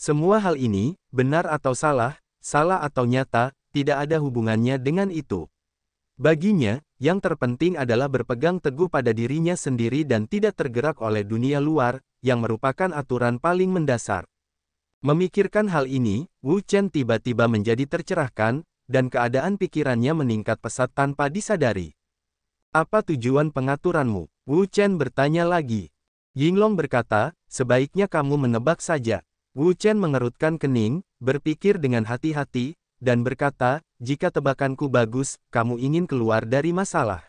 Semua hal ini, benar atau salah, salah atau nyata, tidak ada hubungannya dengan itu. Baginya, yang terpenting adalah berpegang teguh pada dirinya sendiri dan tidak tergerak oleh dunia luar, yang merupakan aturan paling mendasar. Memikirkan hal ini, Wu Chen tiba-tiba menjadi tercerahkan, dan keadaan pikirannya meningkat pesat tanpa disadari. Apa tujuan pengaturanmu? Wu Chen bertanya lagi. Yinglong berkata, sebaiknya kamu menebak saja. Wu Chen mengerutkan kening, berpikir dengan hati-hati, dan berkata, jika tebakanku bagus, kamu ingin keluar dari masalah.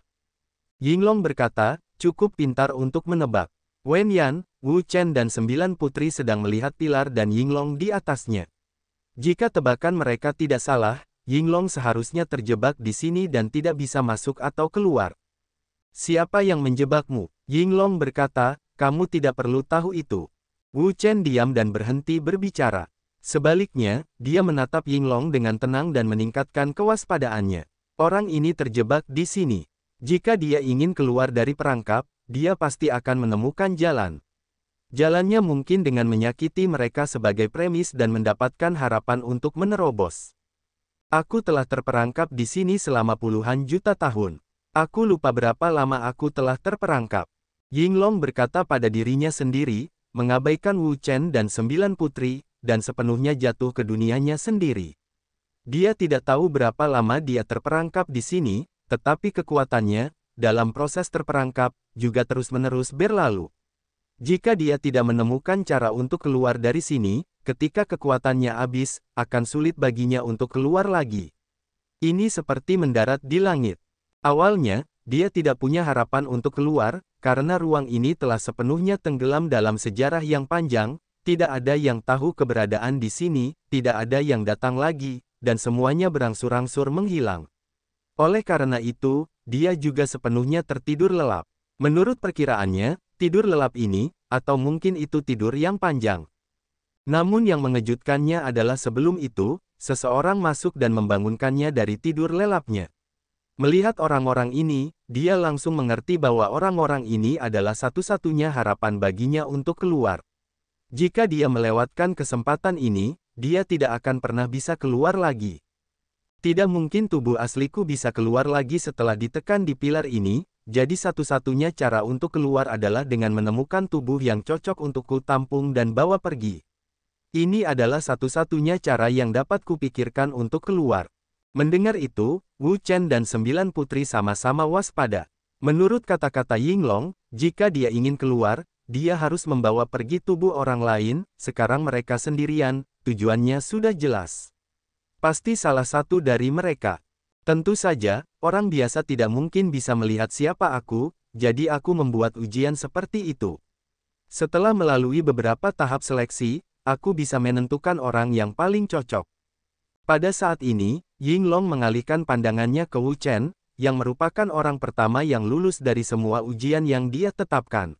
Yinglong berkata, cukup pintar untuk menebak. Wen Yan, Wu Chen dan 9 putri sedang melihat pilar dan Yinglong di atasnya. Jika tebakan mereka tidak salah, Yinglong seharusnya terjebak di sini dan tidak bisa masuk atau keluar. Siapa yang menjebakmu? Yinglong berkata, kamu tidak perlu tahu itu. Wu Chen diam dan berhenti berbicara. Sebaliknya, dia menatap Yinglong dengan tenang dan meningkatkan kewaspadaannya. Orang ini terjebak di sini. Jika dia ingin keluar dari perangkap, dia pasti akan menemukan jalan. Jalannya mungkin dengan menyakiti mereka sebagai premis dan mendapatkan harapan untuk menerobos. Aku telah terperangkap di sini selama puluhan juta tahun. Aku lupa berapa lama aku telah terperangkap. Yinglong berkata pada dirinya sendiri, mengabaikan Wu Chen dan 9 putri, dan sepenuhnya jatuh ke dunianya sendiri. Dia tidak tahu berapa lama dia terperangkap di sini, tetapi kekuatannya, dalam proses terperangkap, juga terus-menerus berlalu. Jika dia tidak menemukan cara untuk keluar dari sini, ketika kekuatannya habis, akan sulit baginya untuk keluar lagi. Ini seperti mendarat di langit. Awalnya, dia tidak punya harapan untuk keluar, karena ruang ini telah sepenuhnya tenggelam dalam sejarah yang panjang, tidak ada yang tahu keberadaan di sini, tidak ada yang datang lagi, dan semuanya berangsur-angsur menghilang. Oleh karena itu, dia juga sepenuhnya tertidur lelap. Menurut perkiraannya, tidur lelap ini, atau mungkin itu tidur yang panjang. Namun yang mengejutkannya adalah sebelum itu, seseorang masuk dan membangunkannya dari tidur lelapnya. Melihat orang-orang ini, dia langsung mengerti bahwa orang-orang ini adalah satu-satunya harapan baginya untuk keluar. Jika dia melewatkan kesempatan ini, dia tidak akan pernah bisa keluar lagi. Tidak mungkin tubuh asliku bisa keluar lagi setelah ditekan di pilar ini, jadi satu-satunya cara untuk keluar adalah dengan menemukan tubuh yang cocok untuk kutampung dan bawa pergi. Ini adalah satu-satunya cara yang dapat kupikirkan untuk keluar. Mendengar itu, Wu Chen dan 9 putri sama-sama waspada. Menurut kata-kata Yinglong, jika dia ingin keluar, dia harus membawa pergi tubuh orang lain, sekarang mereka sendirian, tujuannya sudah jelas. Pasti salah satu dari mereka. Tentu saja, orang biasa tidak mungkin bisa melihat siapa aku, jadi aku membuat ujian seperti itu. Setelah melalui beberapa tahap seleksi, aku bisa menentukan orang yang paling cocok. Pada saat ini, Yinglong mengalihkan pandangannya ke Wu Chen, yang merupakan orang pertama yang lulus dari semua ujian yang dia tetapkan.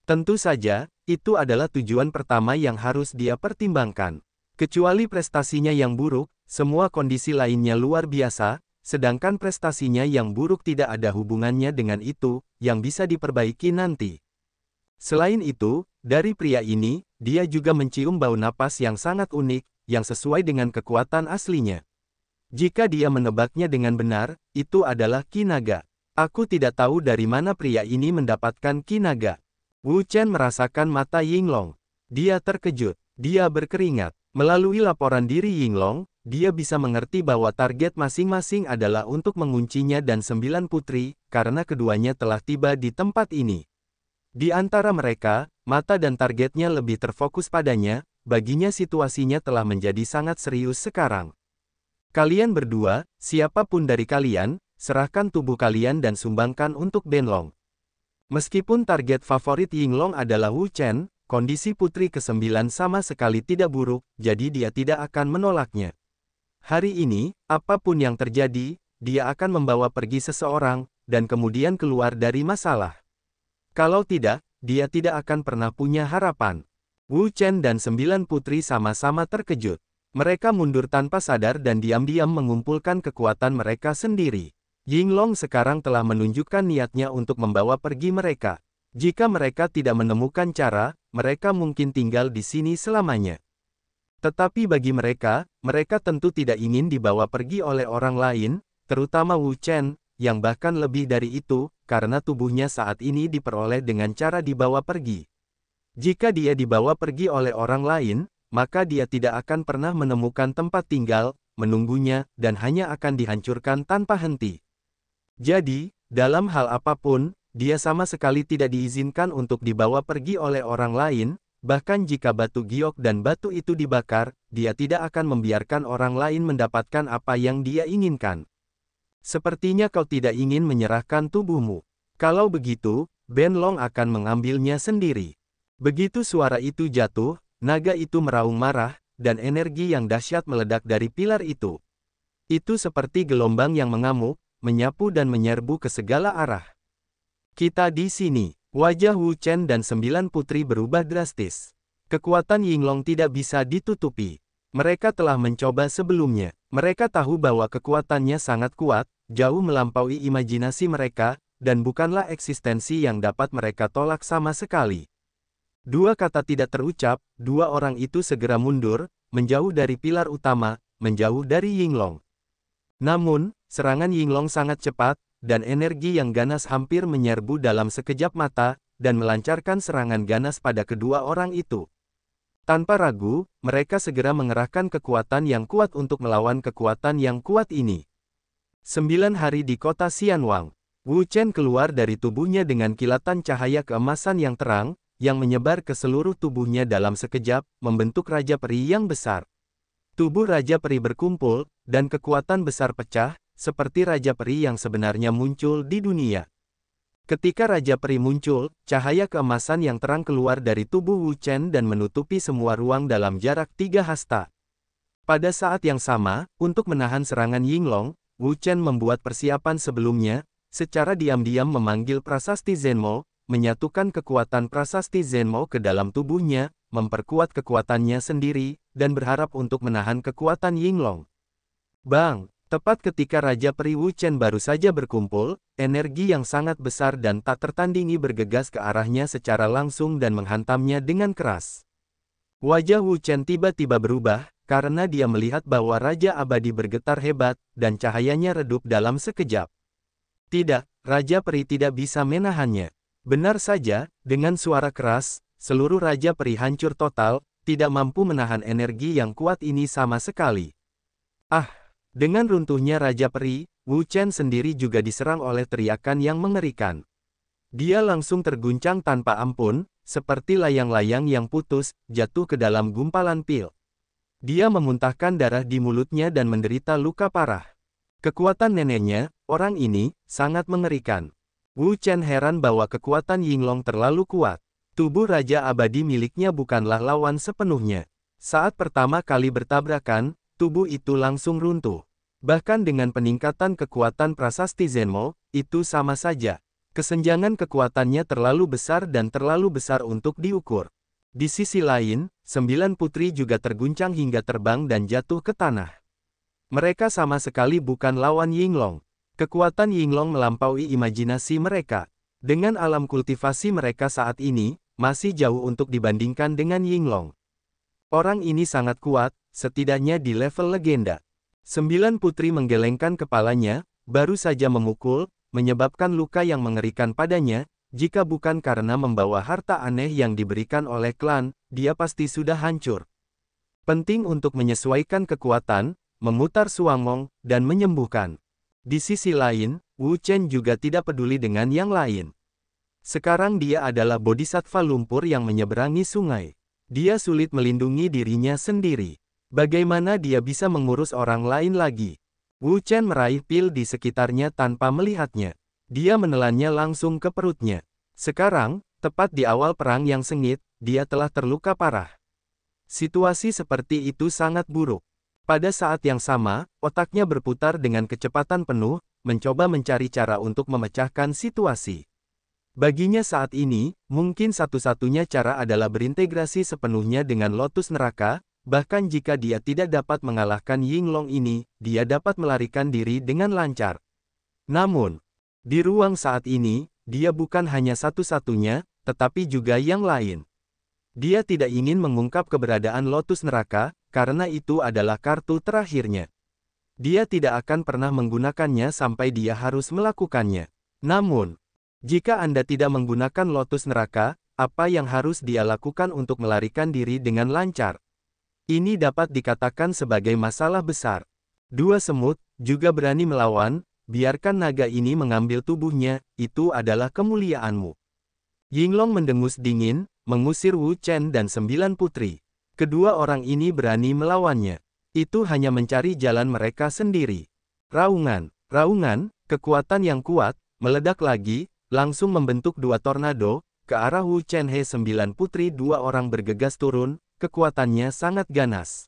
Tentu saja, itu adalah tujuan pertama yang harus dia pertimbangkan. Kecuali prestasinya yang buruk, semua kondisi lainnya luar biasa, sedangkan prestasinya yang buruk tidak ada hubungannya dengan itu, yang bisa diperbaiki nanti. Selain itu, dari pria ini, dia juga mencium bau napas yang sangat unik, yang sesuai dengan kekuatan aslinya. Jika dia menebaknya dengan benar, itu adalah Qi Naga. Aku tidak tahu dari mana pria ini mendapatkan Qi Naga. Wu Chen merasakan mata Yinglong. Dia terkejut. Dia berkeringat. Melalui laporan diri Yinglong, dia bisa mengerti bahwa target masing-masing adalah untuk menguncinya dan 9 putri, karena keduanya telah tiba di tempat ini. Di antara mereka, mata dan targetnya lebih terfokus padanya, baginya situasinya telah menjadi sangat serius sekarang. Kalian berdua, siapapun dari kalian, serahkan tubuh kalian dan sumbangkan untuk Benlong. Meskipun target favorit Yinglong adalah Wu Chen, kondisi putri ke-9 sama sekali tidak buruk, jadi dia tidak akan menolaknya. Hari ini, apapun yang terjadi, dia akan membawa pergi seseorang, dan kemudian keluar dari masalah. Kalau tidak, dia tidak akan pernah punya harapan. Wu Chen dan 9 putri sama-sama terkejut. Mereka mundur tanpa sadar dan diam-diam mengumpulkan kekuatan mereka sendiri. Yinglong sekarang telah menunjukkan niatnya untuk membawa pergi mereka. Jika mereka tidak menemukan cara, mereka mungkin tinggal di sini selamanya. Tetapi bagi mereka, mereka tentu tidak ingin dibawa pergi oleh orang lain, terutama Wu Chen, yang bahkan lebih dari itu, karena tubuhnya saat ini diperoleh dengan cara dibawa pergi. Jika dia dibawa pergi oleh orang lain, maka dia tidak akan pernah menemukan tempat tinggal, menunggunya, dan hanya akan dihancurkan tanpa henti. Jadi, dalam hal apapun, dia sama sekali tidak diizinkan untuk dibawa pergi oleh orang lain. Bahkan jika batu giok dan batu itu dibakar, dia tidak akan membiarkan orang lain mendapatkan apa yang dia inginkan. Sepertinya kau tidak ingin menyerahkan tubuhmu. Kalau begitu, Ben Long akan mengambilnya sendiri. Begitu suara itu jatuh, naga itu meraung marah, dan energi yang dahsyat meledak dari pilar itu. Itu seperti gelombang yang mengamuk, menyapu dan menyerbu ke segala arah. Kita di sini. Wajah Wu Chen dan 9 putri berubah drastis. Kekuatan Yinglong tidak bisa ditutupi. Mereka telah mencoba sebelumnya. Mereka tahu bahwa kekuatannya sangat kuat, jauh melampaui imajinasi mereka, dan bukanlah eksistensi yang dapat mereka tolak sama sekali. Dua kata tidak terucap, dua orang itu segera mundur, menjauh dari pilar utama, menjauh dari Yinglong. Namun, serangan Yinglong sangat cepat, dan energi yang ganas hampir menyerbu dalam sekejap mata, dan melancarkan serangan ganas pada kedua orang itu. Tanpa ragu, mereka segera mengerahkan kekuatan yang kuat untuk melawan kekuatan yang kuat ini. 9 hari di kota Xianwang. Wu Chen keluar dari tubuhnya dengan kilatan cahaya keemasan yang terang, yang menyebar ke seluruh tubuhnya dalam sekejap, membentuk Raja Peri yang besar. Tubuh Raja Peri berkumpul, dan kekuatan besar pecah, seperti Raja Peri yang sebenarnya muncul di dunia. Ketika Raja Peri muncul, cahaya keemasan yang terang keluar dari tubuh Wu Chen dan menutupi semua ruang dalam jarak 3 hasta. Pada saat yang sama, untuk menahan serangan Yinglong, Wu Chen membuat persiapan sebelumnya, secara diam-diam memanggil prasasti Zenmo, menyatukan kekuatan prasasti Zenmo ke dalam tubuhnya, memperkuat kekuatannya sendiri, dan berharap untuk menahan kekuatan Yinglong. Bang! Tepat ketika Raja Peri Wu Chen baru saja berkumpul, energi yang sangat besar dan tak tertandingi bergegas ke arahnya secara langsung dan menghantamnya dengan keras. Wajah Wu Chen tiba-tiba berubah, karena dia melihat bahwa Raja Abadi bergetar hebat, dan cahayanya redup dalam sekejap. Tidak, Raja Peri tidak bisa menahannya. Benar saja, dengan suara keras, seluruh Raja Peri hancur total, tidak mampu menahan energi yang kuat ini sama sekali. Ah! Dengan runtuhnya Raja Peri, Wu Chen sendiri juga diserang oleh teriakan yang mengerikan. Dia langsung terguncang tanpa ampun, seperti layang-layang yang putus, jatuh ke dalam gumpalan pil. Dia memuntahkan darah di mulutnya dan menderita luka parah. Kekuatan neneknya, orang ini, sangat mengerikan. Wu Chen heran bahwa kekuatan Yinglong terlalu kuat. Tubuh Raja Abadi miliknya bukanlah lawan sepenuhnya. Saat pertama kali bertabrakan, tubuh itu langsung runtuh. Bahkan dengan peningkatan kekuatan prasasti Zenmo, itu sama saja. Kesenjangan kekuatannya terlalu besar dan terlalu besar untuk diukur. Di sisi lain, 9 putri juga terguncang hingga terbang dan jatuh ke tanah. Mereka sama sekali bukan lawan Yinglong. Kekuatan Yinglong melampaui imajinasi mereka. Dengan alam kultivasi mereka saat ini, masih jauh untuk dibandingkan dengan Yinglong. Orang ini sangat kuat, setidaknya di level legenda. 9 putri menggelengkan kepalanya, baru saja memukul, menyebabkan luka yang mengerikan padanya. Jika bukan karena membawa harta aneh yang diberikan oleh klan, dia pasti sudah hancur. Penting untuk menyesuaikan kekuatan, memutar suangmong, dan menyembuhkan. Di sisi lain, Wu Chen juga tidak peduli dengan yang lain. Sekarang dia adalah bodhisattva lumpur yang menyeberangi sungai. Dia sulit melindungi dirinya sendiri. Bagaimana dia bisa mengurus orang lain lagi? Wu Chen meraih pil di sekitarnya tanpa melihatnya. Dia menelannya langsung ke perutnya. Sekarang, tepat di awal perang yang sengit, dia telah terluka parah. Situasi seperti itu sangat buruk. Pada saat yang sama, otaknya berputar dengan kecepatan penuh, mencoba mencari cara untuk memecahkan situasi. Baginya saat ini, mungkin satu-satunya cara adalah berintegrasi sepenuhnya dengan Lotus Neraka, bahkan jika dia tidak dapat mengalahkan Yinglong ini, dia dapat melarikan diri dengan lancar. Namun, di ruang saat ini, dia bukan hanya satu-satunya, tetapi juga yang lain. Dia tidak ingin mengungkap keberadaan Lotus Neraka, karena itu adalah kartu terakhirnya. Dia tidak akan pernah menggunakannya sampai dia harus melakukannya. Namun, jika Anda tidak menggunakan lotus neraka, apa yang harus dia lakukan untuk melarikan diri dengan lancar? Ini dapat dikatakan sebagai masalah besar. Dua semut juga berani melawan, biarkan naga ini mengambil tubuhnya, itu adalah kemuliaanmu. Yinglong mendengus dingin, mengusir Wu Chen dan 9 putri. Kedua orang ini berani melawannya. Itu hanya mencari jalan mereka sendiri. Raungan, kekuatan yang kuat, meledak lagi, langsung membentuk dua tornado, ke arah Wu Chen He 9 putri. Dua orang bergegas turun, kekuatannya sangat ganas.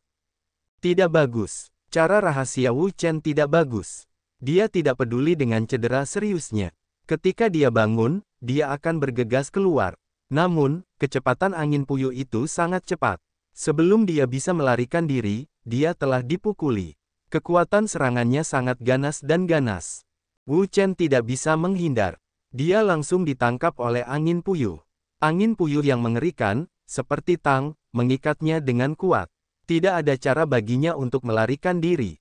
Tidak bagus. Cara rahasia Wu Chen tidak bagus. Dia tidak peduli dengan cedera seriusnya. Ketika dia bangun, dia akan bergegas keluar. Namun, kecepatan angin puyuh itu sangat cepat. Sebelum dia bisa melarikan diri, dia telah dipukuli. Kekuatan serangannya sangat ganas dan ganas. Wu Chen tidak bisa menghindar. Dia langsung ditangkap oleh angin puyuh. Angin puyuh yang mengerikan, seperti tang, mengikatnya dengan kuat. Tidak ada cara baginya untuk melarikan diri.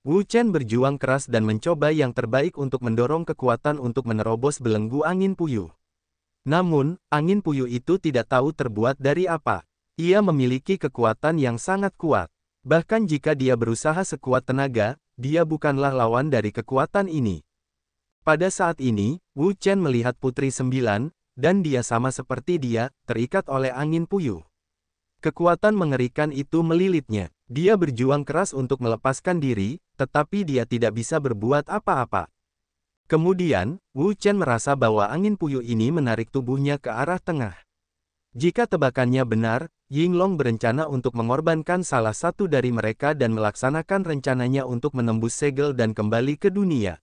Wu Chen berjuang keras dan mencoba yang terbaik untuk mendorong kekuatan untuk menerobos belenggu angin puyuh. Namun, angin puyuh itu tidak tahu terbuat dari apa. Ia memiliki kekuatan yang sangat kuat. Bahkan jika dia berusaha sekuat tenaga, dia bukanlah lawan dari kekuatan ini. Pada saat ini, Wu Chen melihat Putri 9, dan dia sama seperti dia, terikat oleh angin puyuh. Kekuatan mengerikan itu melilitnya. Dia berjuang keras untuk melepaskan diri, tetapi dia tidak bisa berbuat apa-apa. Kemudian, Wu Chen merasa bahwa angin puyuh ini menarik tubuhnya ke arah tengah. Jika tebakannya benar, Yinglong berencana untuk mengorbankan salah satu dari mereka dan melaksanakan rencananya untuk menembus segel dan kembali ke dunia.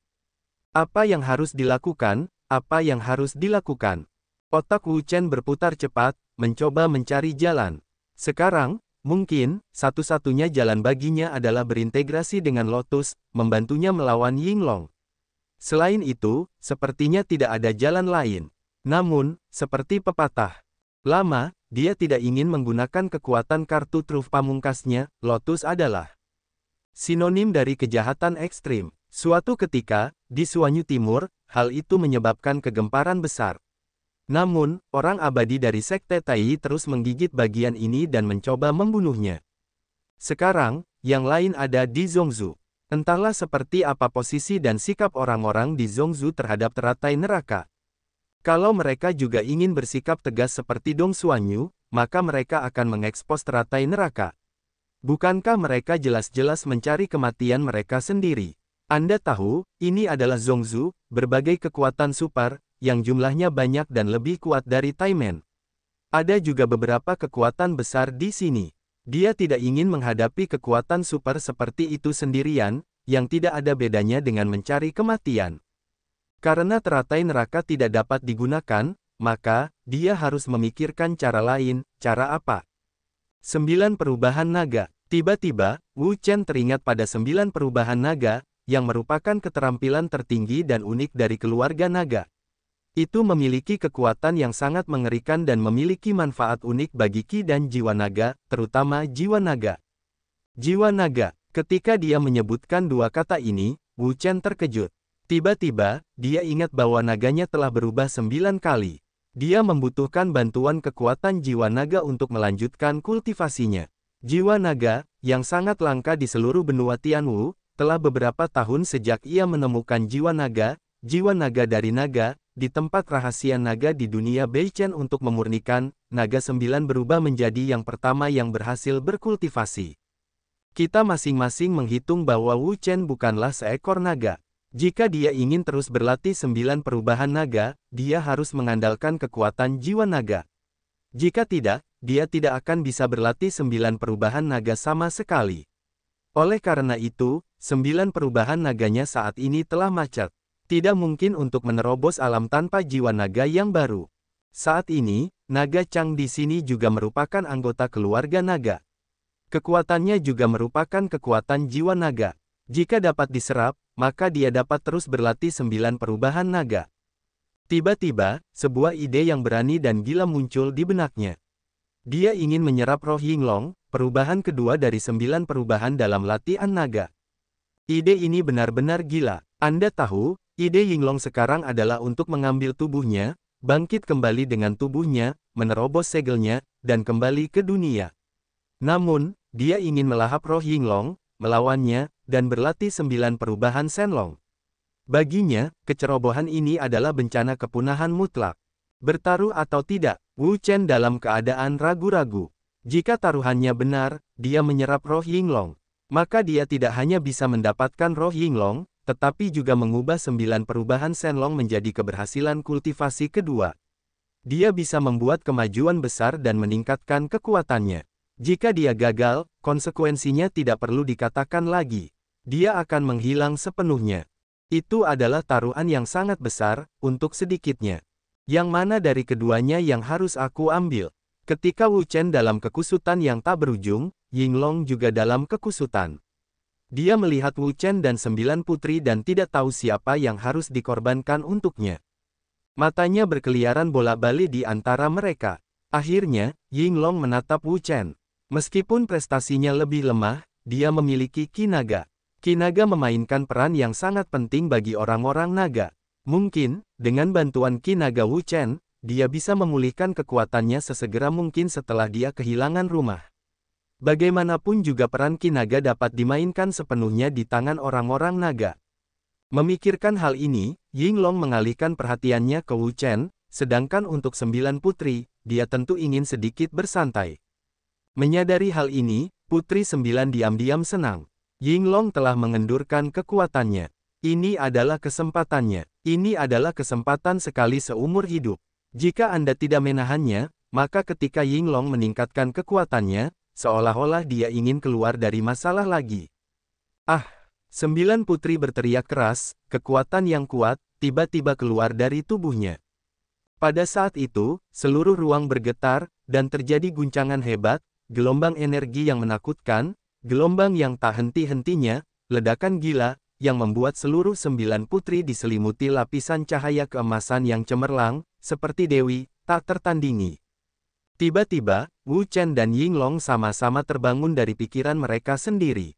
Apa yang harus dilakukan? Apa yang harus dilakukan? Otak Wu Chen berputar cepat, mencoba mencari jalan. Sekarang, mungkin, satu-satunya jalan baginya adalah berintegrasi dengan Lotus, membantunya melawan Yinglong. Selain itu, sepertinya tidak ada jalan lain. Namun, seperti pepatah lama, dia tidak ingin menggunakan kekuatan kartu truf pamungkasnya. Lotus adalah sinonim dari kejahatan ekstrim. Suatu ketika, di Suanyu Timur, hal itu menyebabkan kegemparan besar. Namun, orang abadi dari Sekte Tai terus menggigit bagian ini dan mencoba membunuhnya. Sekarang, yang lain ada di Zhongzhou. Entahlah seperti apa posisi dan sikap orang-orang di Zhongzhou terhadap teratai neraka. Kalau mereka juga ingin bersikap tegas seperti Dong Xuanyu, maka mereka akan mengekspos teratai neraka. Bukankah mereka jelas-jelas mencari kematian mereka sendiri? Anda tahu, ini adalah Zhongzhou, berbagai kekuatan super, yang jumlahnya banyak dan lebih kuat dari Taimen. Ada juga beberapa kekuatan besar di sini. Dia tidak ingin menghadapi kekuatan super seperti itu sendirian, yang tidak ada bedanya dengan mencari kematian. Karena teratai neraka tidak dapat digunakan, maka, dia harus memikirkan cara lain. Cara apa? 9 perubahan naga. Tiba-tiba, Wu Chen teringat pada 9 perubahan naga, yang merupakan keterampilan tertinggi dan unik dari keluarga naga. Itu memiliki kekuatan yang sangat mengerikan dan memiliki manfaat unik bagi ki dan jiwa naga, terutama jiwa naga. Jiwa naga. Ketika dia menyebutkan dua kata ini, Wu Chen terkejut. Tiba-tiba, dia ingat bahwa naganya telah berubah 9 kali. Dia membutuhkan bantuan kekuatan jiwa naga untuk melanjutkan kultivasinya. Jiwa naga, yang sangat langka di seluruh benua Tianwu, telah beberapa tahun sejak ia menemukan jiwa naga dari naga, di tempat rahasia naga di dunia Beichen untuk memurnikan, naga 9 berubah menjadi yang pertama yang berhasil berkultivasi. Kita masing-masing menghitung bahwa Wu Chen bukanlah seekor naga. Jika dia ingin terus berlatih 9 perubahan naga, dia harus mengandalkan kekuatan jiwa naga. Jika tidak, dia tidak akan bisa berlatih 9 perubahan naga sama sekali. Oleh karena itu, 9 perubahan naganya saat ini telah macet. Tidak mungkin untuk menerobos alam tanpa jiwa naga yang baru. Saat ini, naga Chang di sini juga merupakan anggota keluarga naga. Kekuatannya juga merupakan kekuatan jiwa naga. Jika dapat diserap, maka dia dapat terus berlatih 9 perubahan naga. Tiba-tiba, sebuah ide yang berani dan gila muncul di benaknya. Dia ingin menyerap roh Yinglong, perubahan kedua dari 9 perubahan dalam latihan naga. Ide ini benar-benar gila. Anda tahu, ide Yinglong sekarang adalah untuk mengambil tubuhnya, bangkit kembali dengan tubuhnya, menerobos segelnya, dan kembali ke dunia. Namun, dia ingin melahap roh Yinglong, melawannya, dan berlatih 9 perubahan Shenlong. Baginya, kecerobohan ini adalah bencana kepunahan mutlak. Bertaruh atau tidak, Wu Chen dalam keadaan ragu-ragu. Jika taruhannya benar, dia menyerap roh Yinglong. Maka dia tidak hanya bisa mendapatkan roh Yinglong, tetapi juga mengubah 9 perubahan Shenlong menjadi keberhasilan kultivasi kedua. Dia bisa membuat kemajuan besar dan meningkatkan kekuatannya. Jika dia gagal, konsekuensinya tidak perlu dikatakan lagi. Dia akan menghilang sepenuhnya. Itu adalah taruhan yang sangat besar, untuk sedikitnya. Yang mana dari keduanya yang harus aku ambil? Ketika Wu Chen dalam kekusutan yang tak berujung, Yinglong juga dalam kekusutan. Dia melihat Wu Chen dan 9 putri dan tidak tahu siapa yang harus dikorbankan untuknya. Matanya berkeliaran bolak-balik di antara mereka. Akhirnya, Yinglong menatap Wu Chen. Meskipun prestasinya lebih lemah, dia memiliki Ki Naga. Ki Naga memainkan peran yang sangat penting bagi orang-orang naga. Mungkin, dengan bantuan Ki Naga Wu Chen, dia bisa memulihkan kekuatannya sesegera mungkin setelah dia kehilangan rumah. Bagaimanapun juga peran Ki Naga dapat dimainkan sepenuhnya di tangan orang-orang naga. Memikirkan hal ini, Yinglong mengalihkan perhatiannya ke Wu Chen, sedangkan untuk 9 putri, dia tentu ingin sedikit bersantai. Menyadari hal ini, Putri 9 diam-diam senang. Yinglong telah mengendurkan kekuatannya. Ini adalah kesempatannya. Ini adalah kesempatan sekali seumur hidup. Jika Anda tidak menahannya, maka ketika Yinglong meningkatkan kekuatannya, seolah-olah dia ingin keluar dari masalah lagi. Ah! 9 putri berteriak keras, kekuatan yang kuat, tiba-tiba keluar dari tubuhnya. Pada saat itu, seluruh ruang bergetar, dan terjadi guncangan hebat, gelombang energi yang menakutkan, gelombang yang tak henti-hentinya, ledakan gila, yang membuat seluruh 9 putri diselimuti lapisan cahaya keemasan yang cemerlang, seperti dewi, tak tertandingi. Tiba-tiba, Wu Chen dan Yinglong sama-sama terbangun dari pikiran mereka sendiri.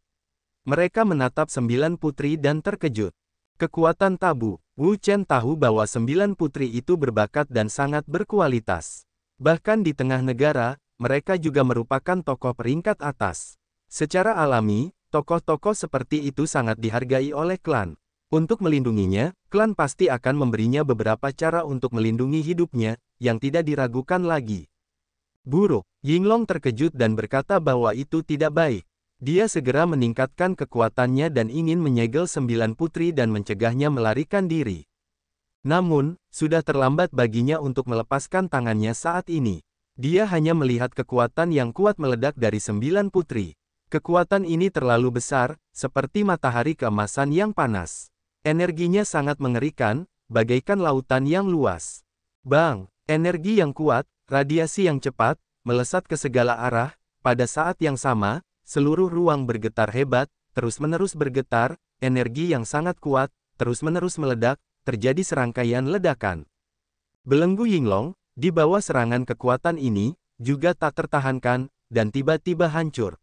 Mereka menatap 9 putri dan terkejut. Kekuatan tabu. Wu Chen tahu bahwa 9 putri itu berbakat dan sangat berkualitas. Bahkan di tengah negara, mereka juga merupakan tokoh peringkat atas. Secara alami, tokoh-tokoh seperti itu sangat dihargai oleh klan. Untuk melindunginya, klan pasti akan memberinya beberapa cara untuk melindungi hidupnya, yang tidak diragukan lagi. Buruk, Yinglong terkejut dan berkata bahwa itu tidak baik. Dia segera meningkatkan kekuatannya dan ingin menyegel 9 putri dan mencegahnya melarikan diri. Namun, sudah terlambat baginya untuk melepaskan tangannya saat ini. Dia hanya melihat kekuatan yang kuat meledak dari 9 putri. Kekuatan ini terlalu besar, seperti matahari keemasan yang panas. Energinya sangat mengerikan, bagaikan lautan yang luas. Bang! Energi yang kuat, radiasi yang cepat, melesat ke segala arah. Pada saat yang sama, seluruh ruang bergetar hebat, terus-menerus bergetar, energi yang sangat kuat, terus-menerus meledak, terjadi serangkaian ledakan. Belenggu Yinglong, di bawah serangan kekuatan ini, juga tak tertahankan, dan tiba-tiba hancur.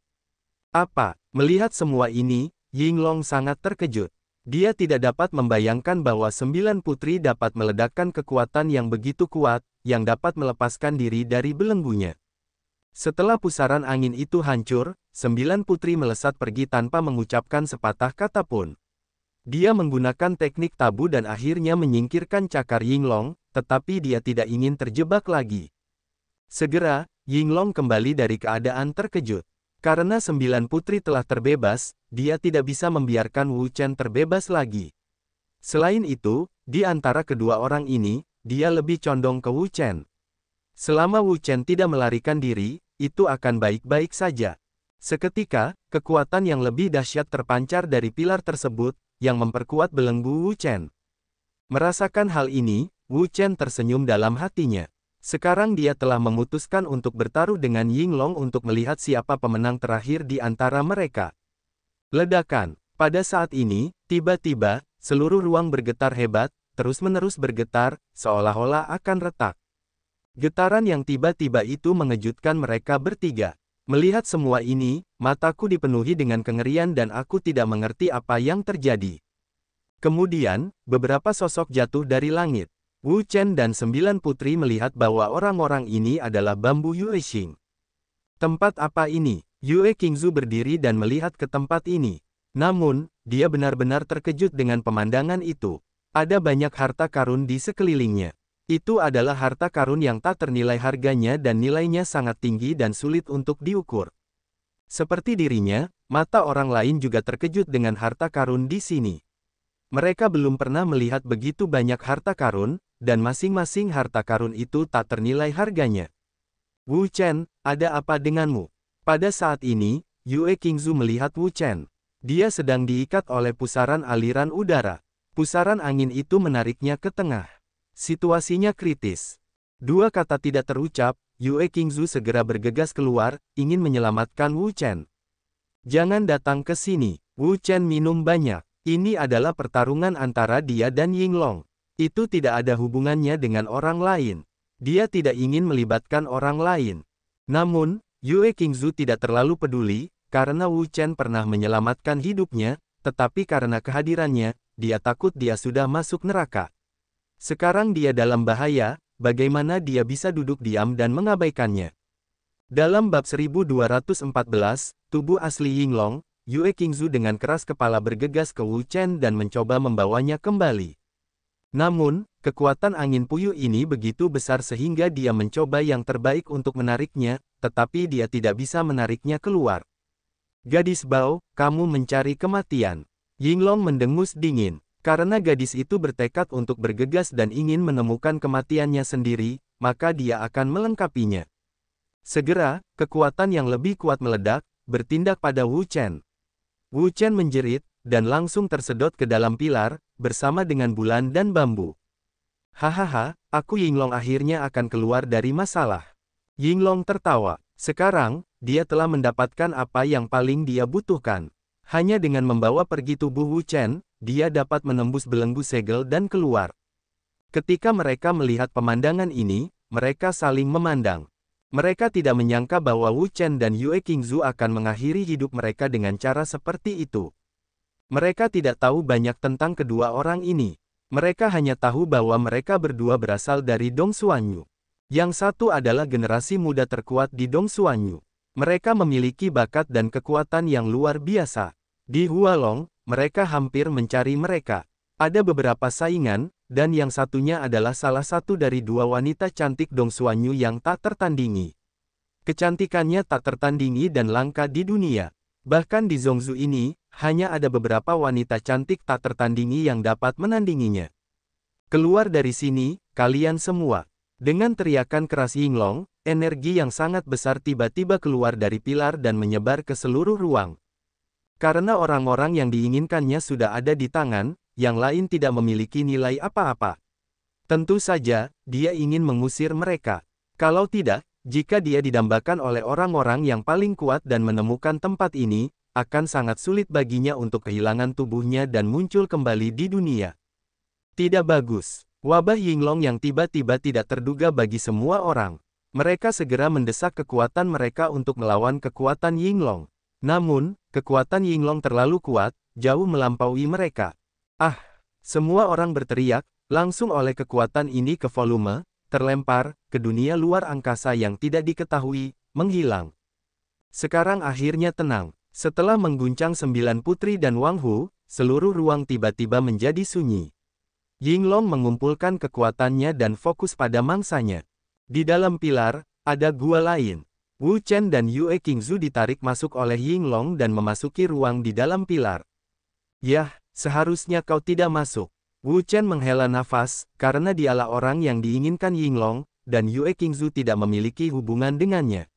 Apa? Melihat semua ini, Yinglong sangat terkejut. Dia tidak dapat membayangkan bahwa 9 putri dapat meledakkan kekuatan yang begitu kuat, yang dapat melepaskan diri dari belenggunya. Setelah pusaran angin itu hancur, 9 putri melesat pergi tanpa mengucapkan sepatah kata pun. Dia menggunakan teknik tabu dan akhirnya menyingkirkan cakar Yinglong, tetapi dia tidak ingin terjebak lagi. Segera, Yinglong kembali dari keadaan terkejut. Karena 9 putri telah terbebas, dia tidak bisa membiarkan Wu Chen terbebas lagi. Selain itu, di antara kedua orang ini, dia lebih condong ke Wu Chen. Selama Wu Chen tidak melarikan diri, itu akan baik-baik saja. Seketika, kekuatan yang lebih dahsyat terpancar dari pilar tersebut, yang memperkuat belenggu Wu Chen. Merasakan hal ini, Wu Chen tersenyum dalam hatinya. Sekarang dia telah memutuskan untuk bertaruh dengan Yinglong untuk melihat siapa pemenang terakhir di antara mereka. Ledakan. Pada saat ini, tiba-tiba, seluruh ruang bergetar hebat, terus-menerus bergetar, seolah-olah akan retak. Getaran yang tiba-tiba itu mengejutkan mereka bertiga. Melihat semua ini, mataku dipenuhi dengan kengerian dan aku tidak mengerti apa yang terjadi. Kemudian, beberapa sosok jatuh dari langit. Wu Chen dan 9 putri melihat bahwa orang-orang ini adalah Bambu Yue Xing. Tempat apa ini? Yue Qingzu berdiri dan melihat ke tempat ini. Namun, dia benar-benar terkejut dengan pemandangan itu. Ada banyak harta karun di sekelilingnya. Itu adalah harta karun yang tak ternilai harganya dan nilainya sangat tinggi dan sulit untuk diukur. Seperti dirinya, mata orang lain juga terkejut dengan harta karun di sini. Mereka belum pernah melihat begitu banyak harta karun, dan masing-masing harta karun itu tak ternilai harganya. Wu Chen, ada apa denganmu? Pada saat ini, Yue Qingzu melihat Wu Chen. Dia sedang diikat oleh pusaran aliran udara. Pusaran angin itu menariknya ke tengah. Situasinya kritis. Dua kata tidak terucap, Yue Qingzu segera bergegas keluar, ingin menyelamatkan Wu Chen. Jangan datang ke sini. Wu Chen minum banyak. Ini adalah pertarungan antara dia dan Yinglong. Itu tidak ada hubungannya dengan orang lain. Dia tidak ingin melibatkan orang lain. Namun, Yue Qingzu tidak terlalu peduli, karena Wu Chen pernah menyelamatkan hidupnya, tetapi karena kehadirannya, dia takut dia sudah masuk neraka. Sekarang dia dalam bahaya, bagaimana dia bisa duduk diam dan mengabaikannya? Dalam bab 1214, tubuh asli Yinglong, Yue Qingzu dengan keras kepala bergegas ke Wu Chen dan mencoba membawanya kembali. Namun, kekuatan angin puyuh ini begitu besar sehingga dia mencoba yang terbaik untuk menariknya, tetapi dia tidak bisa menariknya keluar. Gadis Bao, kamu mencari kematian. Yinglong mendengus dingin. Karena gadis itu bertekad untuk bergegas dan ingin menemukan kematiannya sendiri, maka dia akan melengkapinya. Segera, kekuatan yang lebih kuat meledak, bertindak pada Wu Chen. Wu Chen menjerit, dan langsung tersedot ke dalam pilar, bersama dengan bulan dan bambu. Hahaha, aku Yinglong akhirnya akan keluar dari masalah. Yinglong tertawa. Sekarang, dia telah mendapatkan apa yang paling dia butuhkan. Hanya dengan membawa pergi tubuh Wu Chen, dia dapat menembus belenggu segel dan keluar. Ketika mereka melihat pemandangan ini, mereka saling memandang. Mereka tidak menyangka bahwa Wu Chen dan Yue Qingzu akan mengakhiri hidup mereka dengan cara seperti itu. Mereka tidak tahu banyak tentang kedua orang ini. Mereka hanya tahu bahwa mereka berdua berasal dari Dong Xuanyu. Yang satu adalah generasi muda terkuat di Dong Xuanyu. Mereka memiliki bakat dan kekuatan yang luar biasa. Di Hualong, mereka hampir mencari mereka. Ada beberapa saingan, dan yang satunya adalah salah satu dari dua wanita cantik Dong Xuanyu yang tak tertandingi. Kecantikannya tak tertandingi dan langka di dunia. Bahkan di Zhongzhou ini, hanya ada beberapa wanita cantik tak tertandingi yang dapat menandinginya. Keluar dari sini, kalian semua. Dengan teriakan keras Yinglong, energi yang sangat besar tiba-tiba keluar dari pilar dan menyebar ke seluruh ruang. Karena orang-orang yang diinginkannya sudah ada di tangan, yang lain tidak memiliki nilai apa-apa. Tentu saja, dia ingin mengusir mereka. Kalau tidak, jika dia didambakan oleh orang-orang yang paling kuat dan menemukan tempat ini, akan sangat sulit baginya untuk kehilangan tubuhnya dan muncul kembali di dunia. Tidak bagus. Wabah Yinglong yang tiba-tiba tidak terduga bagi semua orang. Mereka segera mendesak kekuatan mereka untuk melawan kekuatan Yinglong. Namun, kekuatan Yinglong terlalu kuat, jauh melampaui mereka. Ah! Semua orang berteriak, langsung oleh kekuatan ini ke volume, terlempar, ke dunia luar angkasa yang tidak diketahui, menghilang. Sekarang akhirnya tenang. Setelah mengguncang 9 putri dan Wang Hu, seluruh ruang tiba-tiba menjadi sunyi. Yinglong mengumpulkan kekuatannya dan fokus pada mangsanya. Di dalam pilar, ada gua lain. Wu Chen dan Yue Qingzu ditarik masuk oleh Yinglong dan memasuki ruang di dalam pilar. Yah, seharusnya kau tidak masuk. Wu Chen menghela nafas, karena dialah orang yang diinginkan Yinglong, dan Yue Qingzu tidak memiliki hubungan dengannya.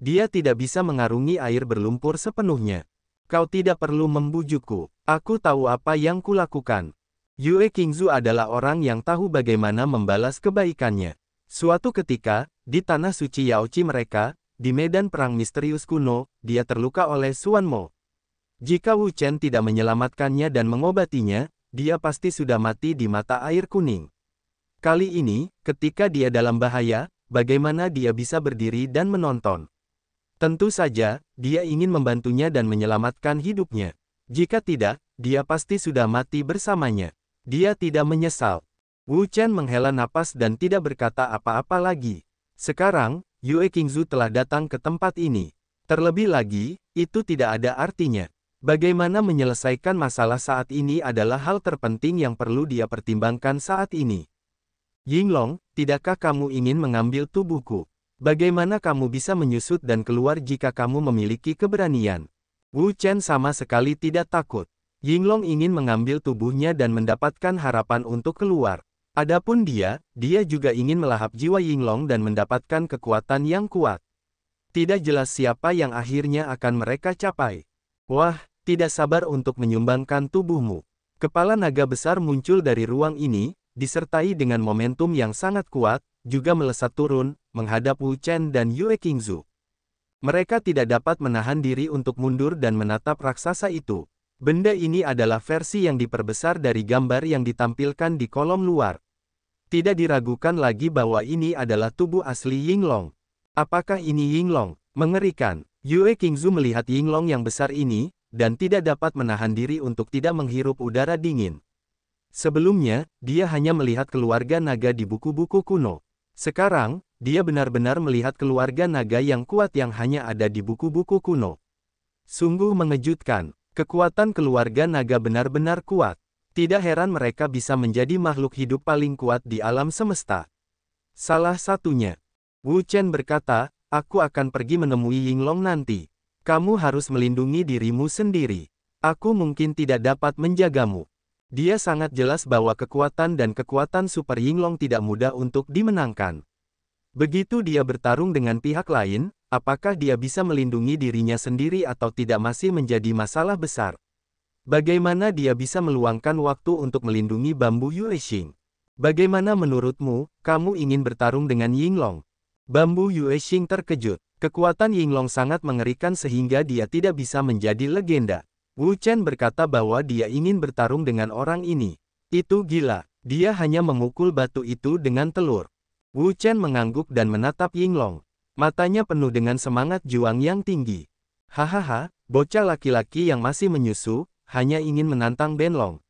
Dia tidak bisa mengarungi air berlumpur sepenuhnya. Kau tidak perlu membujukku. Aku tahu apa yang kulakukan. Yue Qingzu adalah orang yang tahu bagaimana membalas kebaikannya. Suatu ketika, di tanah suci Yaoqi mereka, di medan perang misterius kuno, dia terluka oleh Xuan Mo. Jika Wu Chen tidak menyelamatkannya dan mengobatinya, dia pasti sudah mati di mata air kuning. Kali ini, ketika dia dalam bahaya, bagaimana dia bisa berdiri dan menonton? Tentu saja, dia ingin membantunya dan menyelamatkan hidupnya. Jika tidak, dia pasti sudah mati bersamanya. Dia tidak menyesal. Wu Chen menghela napas dan tidak berkata apa-apa lagi. Sekarang, Yue Qingzu telah datang ke tempat ini. Terlebih lagi, itu tidak ada artinya. Bagaimana menyelesaikan masalah saat ini adalah hal terpenting yang perlu dia pertimbangkan saat ini. Yinglong, tidakkah kamu ingin mengambil tubuhku? Bagaimana kamu bisa menyusut dan keluar jika kamu memiliki keberanian? Wu Chen sama sekali tidak takut. Yinglong ingin mengambil tubuhnya dan mendapatkan harapan untuk keluar. Adapun dia juga ingin melahap jiwa Yinglong dan mendapatkan kekuatan yang kuat. Tidak jelas siapa yang akhirnya akan mereka capai. Wah, tidak sabar untuk menyumbangkan tubuhmu. Kepala naga besar muncul dari ruang ini, disertai dengan momentum yang sangat kuat, juga melesat turun, menghadap Wu Chen dan Yue Qingzu. Mereka tidak dapat menahan diri untuk mundur dan menatap raksasa itu. Benda ini adalah versi yang diperbesar dari gambar yang ditampilkan di kolom luar. Tidak diragukan lagi bahwa ini adalah tubuh asli Yinglong. Apakah ini Yinglong? Mengerikan. Yue Qingzu melihat Yinglong yang besar ini, dan tidak dapat menahan diri untuk tidak menghirup udara dingin. Sebelumnya, dia hanya melihat keluarga naga di buku-buku kuno. Sekarang, dia benar-benar melihat keluarga naga yang kuat yang hanya ada di buku-buku kuno. Sungguh mengejutkan. Kekuatan keluarga naga benar-benar kuat. Tidak heran mereka bisa menjadi makhluk hidup paling kuat di alam semesta. Salah satunya. Wu Chen berkata, aku akan pergi menemui Yinglong nanti. Kamu harus melindungi dirimu sendiri. Aku mungkin tidak dapat menjagamu. Dia sangat jelas bahwa kekuatan dan kekuatan Super Yinglong tidak mudah untuk dimenangkan. Begitu dia bertarung dengan pihak lain, apakah dia bisa melindungi dirinya sendiri atau tidak masih menjadi masalah besar. Bagaimana dia bisa meluangkan waktu untuk melindungi bambu Yuexing? Bagaimana menurutmu, kamu ingin bertarung dengan Yinglong? Bambu Yuexing terkejut. Kekuatan Yinglong sangat mengerikan sehingga dia tidak bisa menjadi legenda. Wu Chen berkata bahwa dia ingin bertarung dengan orang ini. Itu gila. Dia hanya memukul batu itu dengan telur. Wu Chen mengangguk dan menatap Yinglong. Matanya penuh dengan semangat juang yang tinggi. Hahaha, bocah laki-laki yang masih menyusu, hanya ingin menantang Benlong.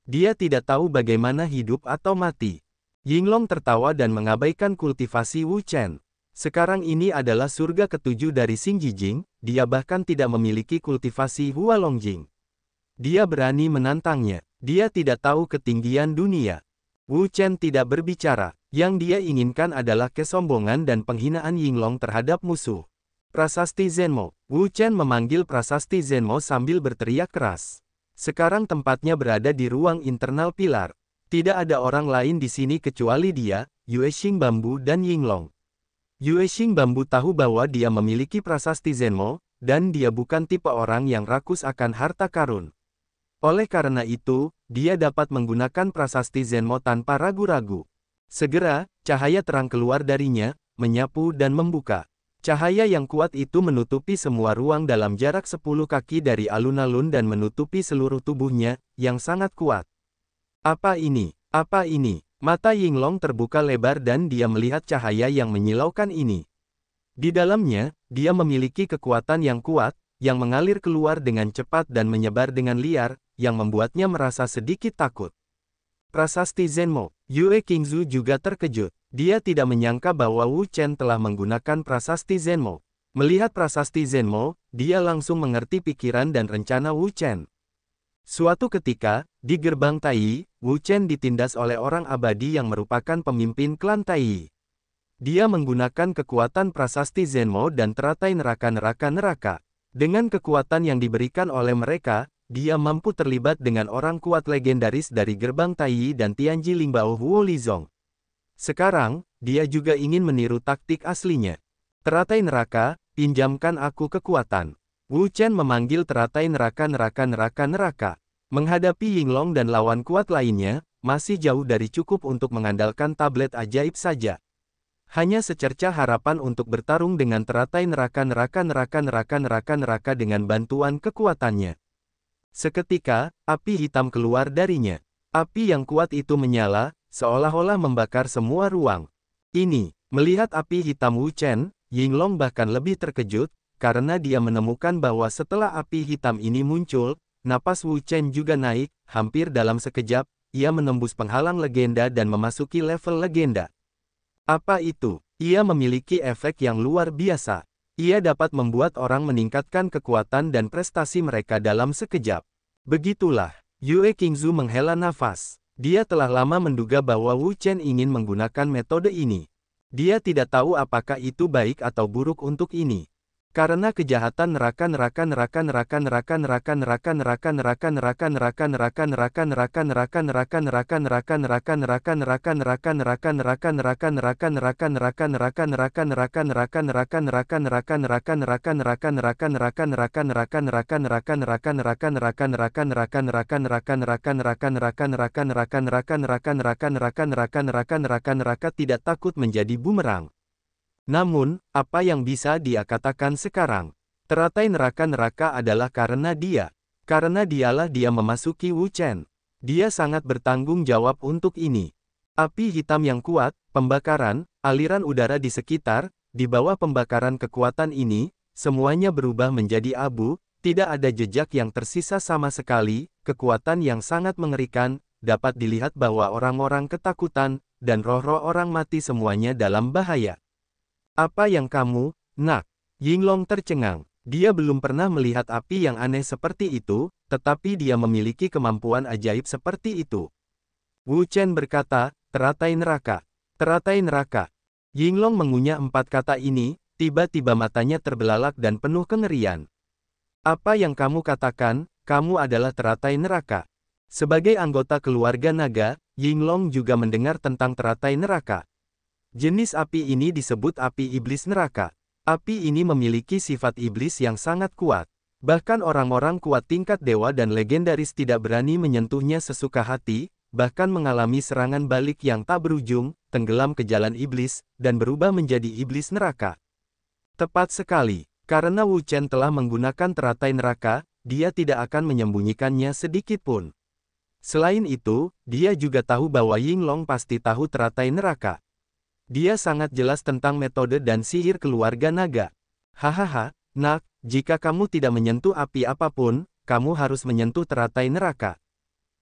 Dia tidak tahu bagaimana hidup atau mati. Yinglong tertawa dan mengabaikan kultivasi Wu Chen. Sekarang ini adalah surga ketujuh dari Xing Jijing, dia bahkan tidak memiliki kultivasi Hua Longjing. Dia berani menantangnya. Dia tidak tahu ketinggian dunia. Wu Chen tidak berbicara. Yang dia inginkan adalah kesombongan dan penghinaan Yinglong terhadap musuh. Prasasti Zenmo. Wu Chen memanggil Prasasti Zenmo sambil berteriak keras. Sekarang tempatnya berada di ruang internal pilar. Tidak ada orang lain di sini kecuali dia, Yuexing Bambu dan Yinglong. Yuexing Bambu tahu bahwa dia memiliki prasasti Zenmo, dan dia bukan tipe orang yang rakus akan harta karun. Oleh karena itu, dia dapat menggunakan prasasti Zenmo tanpa ragu-ragu. Segera, cahaya terang keluar darinya, menyapu dan membuka. Cahaya yang kuat itu menutupi semua ruang dalam jarak 10 kaki dari alun-alun dan menutupi seluruh tubuhnya, yang sangat kuat. Apa ini? Apa ini? Mata Yinglong terbuka lebar dan dia melihat cahaya yang menyilaukan ini. Di dalamnya, dia memiliki kekuatan yang kuat, yang mengalir keluar dengan cepat dan menyebar dengan liar, yang membuatnya merasa sedikit takut. Prasasti Zenmo. Yue Qingzu juga terkejut. Dia tidak menyangka bahwa Wu Chen telah menggunakan prasasti Zenmo. Melihat prasasti Zenmo, dia langsung mengerti pikiran dan rencana Wu Chen. Suatu ketika, di gerbang Tai, Wu Chen ditindas oleh orang abadi yang merupakan pemimpin klan Tai. Dia menggunakan kekuatan prasasti Zenmo dan teratai neraka-neraka. Dengan kekuatan yang diberikan oleh mereka, dia mampu terlibat dengan orang kuat legendaris dari gerbang Tai dan Tianji Lingbao Huo Lizong. Sekarang, dia juga ingin meniru taktik aslinya. Teratai neraka, pinjamkan aku kekuatan. Wu Chen memanggil teratai neraka. Menghadapi Yinglong dan lawan kuat lainnya, masih jauh dari cukup untuk mengandalkan tablet ajaib saja. Hanya secercah harapan untuk bertarung dengan teratai neraka dengan bantuan kekuatannya. Seketika, api hitam keluar darinya. Api yang kuat itu menyala, seolah-olah membakar semua ruang. Melihat api hitam Wu Chen, Yinglong bahkan lebih terkejut, karena dia menemukan bahwa setelah api hitam ini muncul, napas Wu Chen juga naik, hampir dalam sekejap, ia menembus penghalang legenda dan memasuki level legenda. Apa itu? Ia memiliki efek yang luar biasa. Ia dapat membuat orang meningkatkan kekuatan dan prestasi mereka dalam sekejap. Begitulah, Yue Qingzu menghela nafas. Dia telah lama menduga bahwa Wu Chen ingin menggunakan metode ini. Dia tidak tahu apakah itu baik atau buruk untuk ini. Karena kejahatan neraka tidak takut menjadi bumerang. Namun, apa yang bisa dia katakan sekarang? Teratai neraka-neraka adalah karena dia. Karena dialah dia memasuki Wu Chen. Dia sangat bertanggung jawab untuk ini. Api hitam yang kuat, pembakaran, aliran udara di sekitar, di bawah pembakaran kekuatan ini, semuanya berubah menjadi abu, tidak ada jejak yang tersisa sama sekali, kekuatan yang sangat mengerikan, dapat dilihat bahwa orang-orang ketakutan, dan roh-roh orang mati semuanya dalam bahaya. Apa yang kamu, nak? Yinglong tercengang. Dia belum pernah melihat api yang aneh seperti itu, tetapi dia memiliki kemampuan ajaib seperti itu. Wu Chen berkata, teratai neraka. Teratai neraka. Yinglong mengunyah 4 kata ini, tiba-tiba matanya terbelalak dan penuh kengerian. Apa yang kamu katakan, kamu adalah teratai neraka. Sebagai anggota keluarga naga, Yinglong juga mendengar tentang teratai neraka. Jenis api ini disebut api iblis neraka. Api ini memiliki sifat iblis yang sangat kuat. Bahkan orang-orang kuat tingkat dewa dan legendaris tidak berani menyentuhnya sesuka hati, bahkan mengalami serangan balik yang tak berujung, tenggelam ke jalan iblis, dan berubah menjadi iblis neraka. Tepat sekali, karena Wu Chen telah menggunakan teratai neraka, dia tidak akan menyembunyikannya sedikit pun. Selain itu, dia juga tahu bahwa Yinglong pasti tahu teratai neraka. Dia sangat jelas tentang metode dan sihir keluarga naga. Hahaha, nak, jika kamu tidak menyentuh api apapun, kamu harus menyentuh teratai neraka.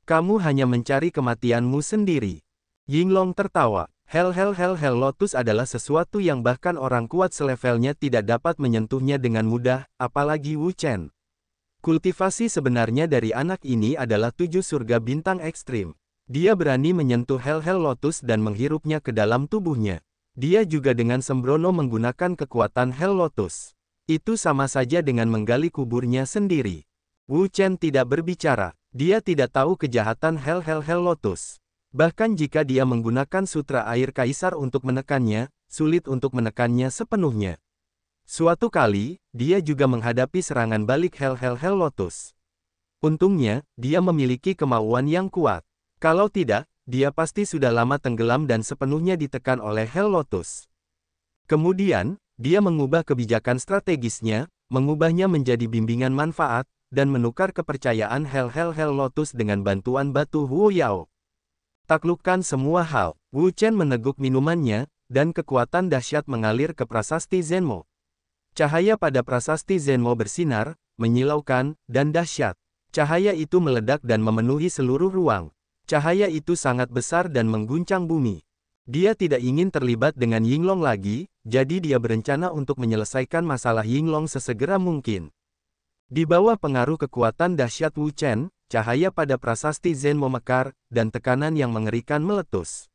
Kamu hanya mencari kematianmu sendiri. Yinglong tertawa. Hell Lotus adalah sesuatu yang bahkan orang kuat selevelnya tidak dapat menyentuhnya dengan mudah, apalagi Wu Chen. Kultivasi sebenarnya dari anak ini adalah 7 surga bintang ekstrim. Dia berani menyentuh Hell Lotus dan menghirupnya ke dalam tubuhnya. Dia juga dengan sembrono menggunakan kekuatan Hell Lotus. Itu sama saja dengan menggali kuburnya sendiri. Wu Chen tidak berbicara. Dia tidak tahu kejahatan Hell Lotus. Bahkan jika dia menggunakan sutra air kaisar untuk menekannya, sulit untuk menekannya sepenuhnya. Suatu kali, dia juga menghadapi serangan balik Hell Lotus. Untungnya, dia memiliki kemauan yang kuat. Kalau tidak, dia pasti sudah lama tenggelam dan sepenuhnya ditekan oleh Hell Lotus. Kemudian, dia mengubah kebijakan strategisnya, mengubahnya menjadi bimbingan manfaat, dan menukar kepercayaan Hell Lotus dengan bantuan batu Huo Yao. Taklukkan semua hal, Wu Chen meneguk minumannya, dan kekuatan dahsyat mengalir ke prasasti Zenmo. Cahaya pada prasasti Zenmo bersinar, menyilaukan, dan dahsyat. Cahaya itu meledak dan memenuhi seluruh ruang. Cahaya itu sangat besar dan mengguncang bumi. Dia tidak ingin terlibat dengan Yinglong lagi, jadi dia berencana untuk menyelesaikan masalah Yinglong sesegera mungkin. Di bawah pengaruh kekuatan dahsyat Wu Chen, cahaya pada prasasti Zen memekar, dan tekanan yang mengerikan meletus.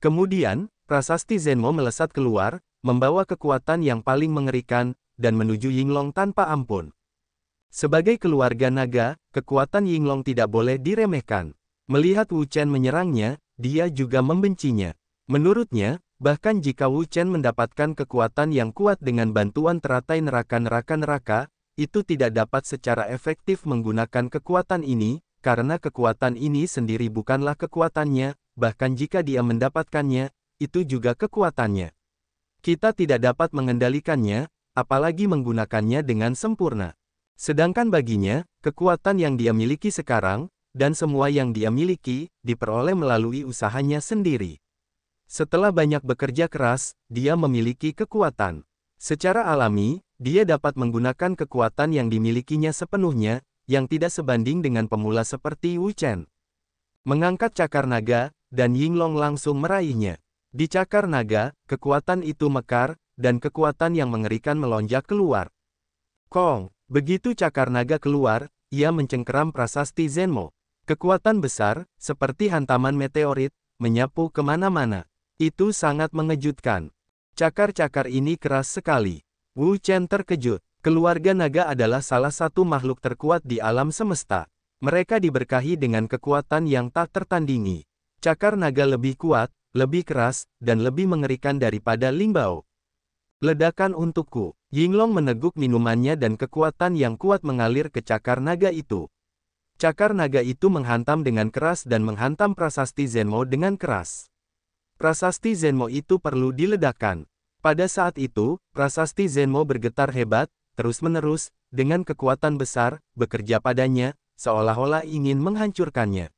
Kemudian, prasasti Zenmo melesat keluar, membawa kekuatan yang paling mengerikan, dan menuju Yinglong tanpa ampun. Sebagai keluarga naga, kekuatan Yinglong tidak boleh diremehkan. Melihat Wu Chen menyerangnya, dia juga membencinya. Menurutnya, bahkan jika Wu Chen mendapatkan kekuatan yang kuat dengan bantuan teratai neraka, itu tidak dapat secara efektif menggunakan kekuatan ini, karena kekuatan ini sendiri bukanlah kekuatannya, bahkan jika dia mendapatkannya, itu juga kekuatannya. Kita tidak dapat mengendalikannya, apalagi menggunakannya dengan sempurna. Sedangkan baginya, kekuatan yang dia miliki sekarang, dan semua yang dia miliki, diperoleh melalui usahanya sendiri. Setelah banyak bekerja keras, dia memiliki kekuatan. Secara alami, dia dapat menggunakan kekuatan yang dimilikinya sepenuhnya, yang tidak sebanding dengan pemula seperti Wu Chen. Mengangkat cakar naga, dan Yinglong langsung meraihnya. Di cakar naga, kekuatan itu mekar, dan kekuatan yang mengerikan melonjak keluar. Kong! Begitu cakar naga keluar, ia mencengkeram prasasti Zenmo. Kekuatan besar, seperti hantaman meteorit, menyapu kemana-mana. Itu sangat mengejutkan. Cakar-cakar ini keras sekali. Wu Chen terkejut. Keluarga naga adalah salah satu makhluk terkuat di alam semesta. Mereka diberkahi dengan kekuatan yang tak tertandingi. Cakar naga lebih kuat, lebih keras, dan lebih mengerikan daripada Lingbao. Ledakan untukku. Yinglong meneguk minumannya dan kekuatan yang kuat mengalir ke cakar naga itu. Cakar naga itu menghantam dengan keras dan menghantam prasasti Zenmo dengan keras. Prasasti Zenmo itu perlu diledakkan. Pada saat itu, prasasti Zenmo bergetar hebat, terus-menerus, dengan kekuatan besar, bekerja padanya, seolah-olah ingin menghancurkannya.